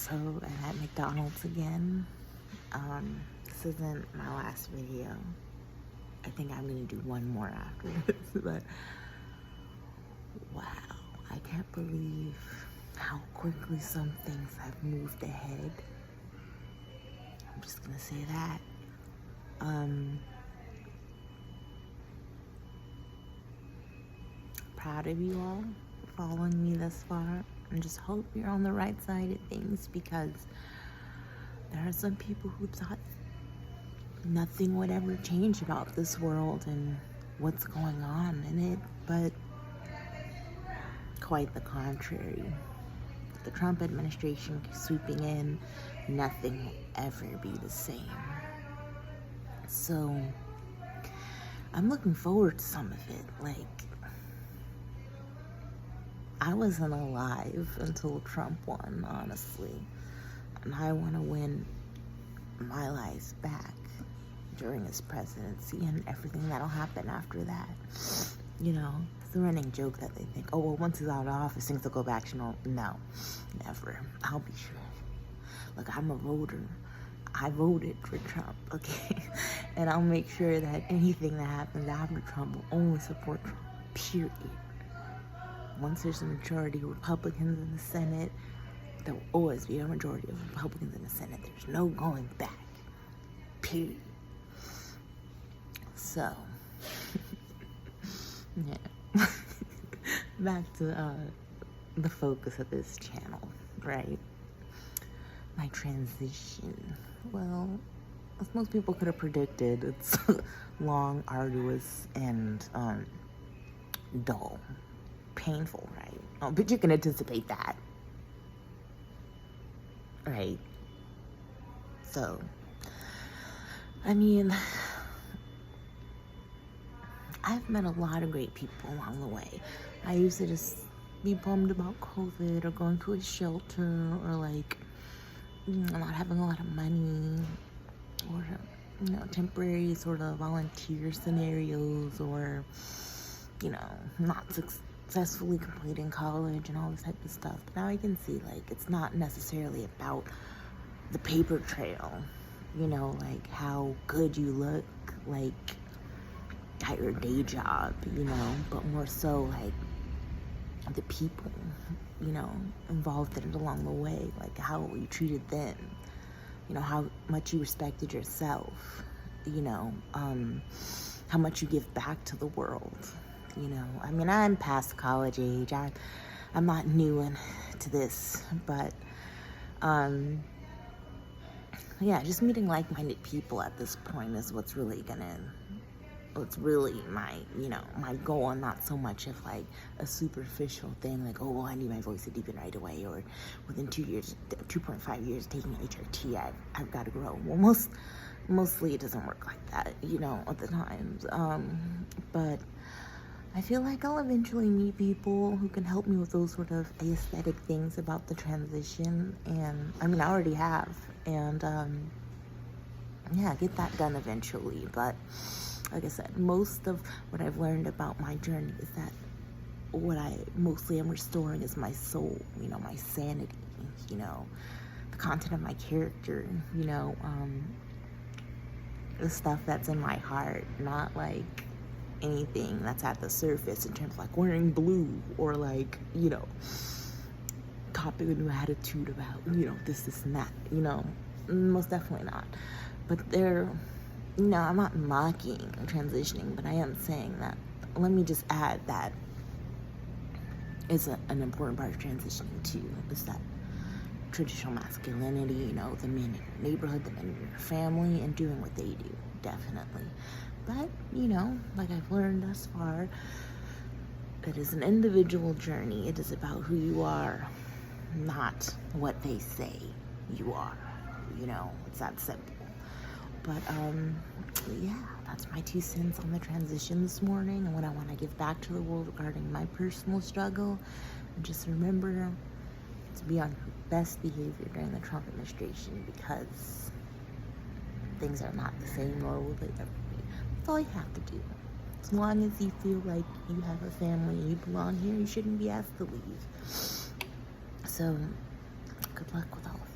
So I'm at McDonald's again. This isn't my last video. I think I'm gonna do one more after this, but wow, I can't believe how quickly some things have moved ahead. I'm just gonna say that. Proud of you all following me this far, and just hope you're on the right side of things, because there are some people who thought nothing would ever change about this world and what's going on in it, but quite the contrary. The Trump administration sweeping in, nothing will ever be the same. So I'm looking forward to some of it. Like, I wasn't alive until Trump won, honestly, and I want to win my life back during his presidency and everything that'll happen after that. You know, it's the running joke that they think, oh, well, once he's out of office, things will go back to normal. No, never. I'll be sure. Look, I'm a voter. I voted for Trump, okay? And I'll make sure that anything that happens after Trump will only support Trump, period. Once there's a majority of Republicans in the Senate, there will always be a majority of Republicans in the Senate. There's no going back, period. So, yeah. Back to the focus of this channel, right? My transition. Well, as most people could have predicted, it's long, arduous, and dull. Painful, right? Oh, but you can anticipate that, right? So, I mean, I've met a lot of great people along the way. I used to just be bummed about COVID or going to a shelter or like not having a lot of money or, you know, temporary sort of volunteer scenarios or, you know, not successfully completing college and all this type of stuff. But now I can see, like, it's not necessarily about the paper trail, you know, like how good you look, like, at your day job, you know, but more so like the people, you know, involved in it along the way, like how you treated them, you know, how much you respected yourself, you know, how much you give back to the world, you know. I mean, I'm past college age. I'm not new to this, but yeah, just meeting like-minded people at this point is what's really my, you know, my goal, and not so much of like a superficial thing like, oh, well, I need my voice to deepen right away, or within 2.5 years taking HRT, I've got to grow. Well, mostly it doesn't work like that, you know, at the times. But I feel like I'll eventually meet people who can help me with those sort of aesthetic things about the transition. And I mean, I already have, and yeah, get that done eventually. But like I said, most of what I've learned about my journey is that what I mostly am restoring is my soul, you know, my sanity, you know, the content of my character, you know, the stuff that's in my heart, not like anything that's at the surface in terms of like wearing blue or like, you know, copying a new attitude about, you know, this and that, you know, most definitely not. But no, I'm not mocking transitioning, but I am saying that, let me just add that is an important part of transitioning too, is that traditional masculinity, you know, the men in your neighborhood, the men in your family, and doing what they do, definitely. But, you know, like I've learned thus far, it is an individual journey. It is about who you are, not what they say you are, you know, it's that simple. But, yeah, that's my 2 cents on the transition this morning and what I want to give back to the world regarding my personal struggle. And just remember to be on your best behavior during the Trump administration, because things are not the same, nor will they ever be. That's all you have to do. As long as you feel like you have a family and you belong here, you shouldn't be asked to leave. So, good luck with all of